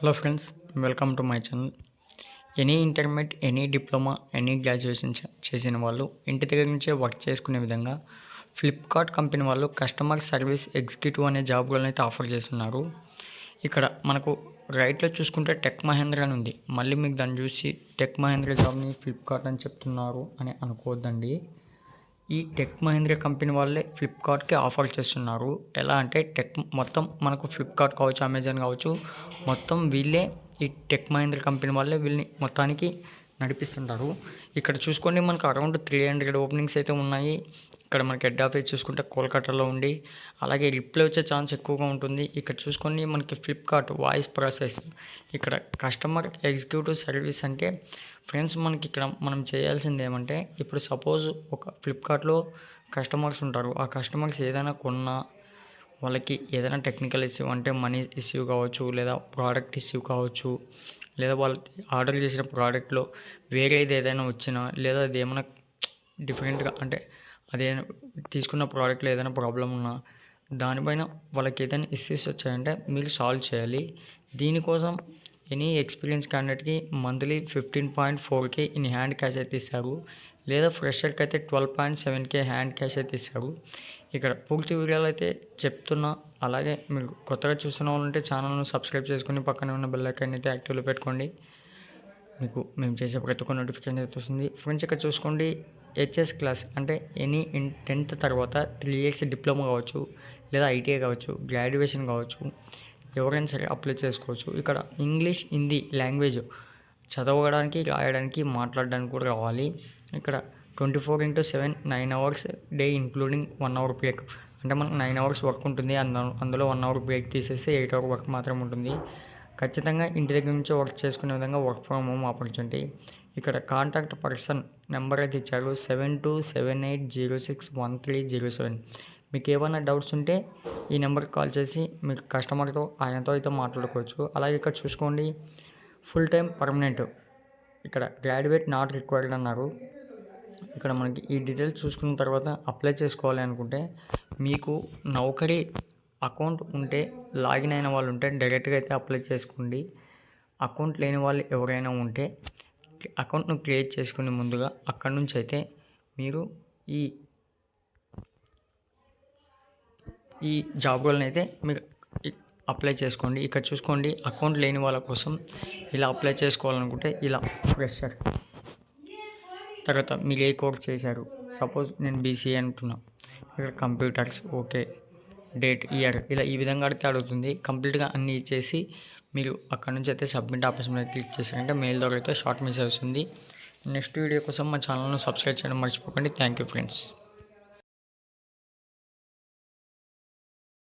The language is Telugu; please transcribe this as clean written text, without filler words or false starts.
Hello friends, welcome to my channel. Any intermediate, any diploma, any graduation చేసిన వాళ్ళు ఇంటి దగ్గర నుంచే వర్క్ చేసుకునే విధంగా ఫ్లిప్కార్ట్ కంపెనీ వాళ్ళు కస్టమర్ సర్వీస్ ఎగ్జిక్యూటివ్ అనే జాబ్ రోల్ని అయితే ఆఫర్ చేస్తున్నారు. ఇక్కడ మనకు రైట్లో చూసుకుంటే టెక్ మహేంద్ర అని ఉంది. మళ్ళీ మీకు దాన్ని చూసి టెక్ మహేంద్ర జాబ్ని ఫ్లిప్కార్ట్ అని చెప్తున్నారు అని అనుకోవద్దండి. ఈ టెక్ మహేంద్ర కంపెనీ వాళ్ళే ఫ్లిప్కార్ట్కి ఆఫర్ చేస్తున్నారు. ఎలా అంటే మొత్తం మనకు ఫ్లిప్కార్ట్ కావచ్చు, అమెజాన్ కావచ్చు, మొత్తం వీళ్ళే ఈ టెక్ మహేంద్ర కంపెనీ వాళ్ళే వీళ్ళని మొత్తానికి నడిపిస్తుంటారు. ఇక్కడ చూసుకోండి, మనకు అరౌండ్ 300 ఓపెనింగ్స్ అయితే ఉన్నాయి. ఇక్కడ మనకి హెడ్ ఆఫీస్ చూసుకుంటే కోల్కతాలో ఉండి, అలాగే రిప్లై వచ్చే ఛాన్స్ ఎక్కువగా ఉంటుంది. ఇక్కడ చూసుకోండి, మనకి ఫ్లిప్కార్ట్ వాయిస్ ప్రాసెస్, ఇక్కడ కస్టమర్ ఎగ్జిక్యూటివ్ సర్వీస్ అంటే ఫ్రెండ్స్ మనకి ఇక్కడ మనం చేయాల్సింది ఏమంటే, ఇప్పుడు సపోజ్ ఒక ఫ్లిప్కార్ట్లో కస్టమర్స్ ఉంటారు. ఆ కస్టమర్స్ ఏదైనా కొన్నా, వాళ్ళకి ఏదైనా టెక్నికల్ ఇష్యూ అంటే మనీ ఇష్యూ కావచ్చు, లేదా ప్రోడక్ట్ ఇష్యూ కావచ్చు, లేదా వాళ్ళు ఆర్డర్ చేసిన ప్రోడక్ట్లో వేరేది ఏదైనా వచ్చినా, లేదా అది ఏమైనా డిఫరెంట్గా అంటే అదే తీసుకున్న ప్రోడక్ట్లో ఏదైనా ప్రాబ్లం ఉన్నా, దానిపైన వాళ్ళకి ఏదైనా ఇష్యూస్ వచ్చాయంటే మీరు సాల్వ్ చేయాలి. దీనికోసం ఎనీ ఎక్స్పీరియన్స్ క్యాండిడేట్కి monthly 15.4K in hand cash అయితే ఇస్తారు, లేదా ఫ్రెషర్కి అయితే 12.7K హ్యాండ్ క్యాష్ అయితే ఇస్తారు. ఇక్కడ పూర్తి వివరాలు అయితే చెప్తున్నా. అలాగే మీరు కొత్తగా చూస్తున్న వాళ్ళంటే ఛానల్ను సబ్స్క్రైబ్ చేసుకుని పక్కనే ఉన్న బెల్ ఐకాన్ అయితే యాక్టివ్లో పెట్టుకోండి. మీకు మేము చేసే ప్రతి ఒక్క నోటిఫికేషన్ అయితే వస్తుంది. ఫ్రెండ్స్ ఇక్కడ చూసుకోండి, హెచ్ఎస్ క్లాస్ అంటే ఎనీ 10th తర్వాత 3 years డిప్లొమా కావచ్చు, లేదా ఐటీఐ కావచ్చు, గ్రాడ్యుయేషన్ కావచ్చు, ఎవరైనా సరే అప్లై చేసుకోవచ్చు. ఇక్కడ ఇంగ్లీష్, హిందీ లాంగ్వేజ్ చదవడానికి, రాయడానికి, మాట్లాడడానికి కూడా రావాలి. ఇక్కడ 24/7 9 hours day including 1 hour break. అంటే మనకు 9 hours వర్క్ ఉంటుంది, అందులో 1 hour బ్రేక్ తీసేస్తే 8 hour వర్క్ మాత్రం ఉంటుంది. ఖచ్చితంగా ఇంటి దగ్గర నుంచే వర్క్ చేసుకునే విధంగా వర్క్ ఫ్రమ్ హోమ్ ఆపర్చునిటీ. ఇక్కడ కాంటాక్ట్ పర్సన్ నెంబర్ అయితే ఇచ్చారు 7278061307. మీకు ఏమైనా డౌట్స్ ఉంటే ఈ నెంబర్కి కాల్ చేసి మీరు కస్టమర్తో ఆయనతో అయితే మాట్లాడుకోవచ్చు. అలాగే ఇక్కడ చూసుకోండి, ఫుల్ టైం పర్మనెంట్, ఇక్కడ గ్రాడ్యుయేట్ నాట్ రిక్వైర్డ్ అన్నారు. ఇక్కడ మనకి ఈ డీటెయిల్స్ చూసుకున్న తర్వాత అప్లై చేసుకోవాలి అనుకుంటే, మీకు నౌకరీ అకౌంట్ ఉంటే, లాగిన్ అయిన వాళ్ళు ఉంటే డైరెక్ట్గా అయితే అప్లై చేసుకోండి. అకౌంట్ లేని వాళ్ళు ఎవరైనా ఉంటే అకౌంట్ను క్రియేట్ చేసుకుని ముందుగా అక్కడి నుంచి అయితే మీరు ఈ జాబ్ రోల్ని అయితే మీరు అప్లై చేసుకోండి. ఇక్కడ చూసుకోండి, అకౌంట్ లేని వాళ్ళ కోసం ఇలా అప్లై చేసుకోవాలనుకుంటే ఇలా ఫ్రెషర్, తర్వాత మీరు ఏ కోర్స్ చేశారు, సపోజ్ నేను బీసీఏ అంటున్నా, ఇక్కడ కంప్యూటర్స్, ఓకే, డేట్, ఇయర్, ఇలా ఈ విధంగా అడిగితే అడుగుతుంది. కంప్లీట్గా అన్నీ ఇచ్చేసి మీరు అక్కడ నుంచి అయితే సబ్మిట్ ఆప్షన్ మీద క్లిక్ చేశారంటే మెయిల్ ద్వారా అయితే షార్ట్ మెసేజ్ వస్తుంది. నెక్స్ట్ వీడియో కోసం మా ఛానల్ను సబ్స్క్రైబ్ చేయడం మర్చిపోకండి. Thank you friends.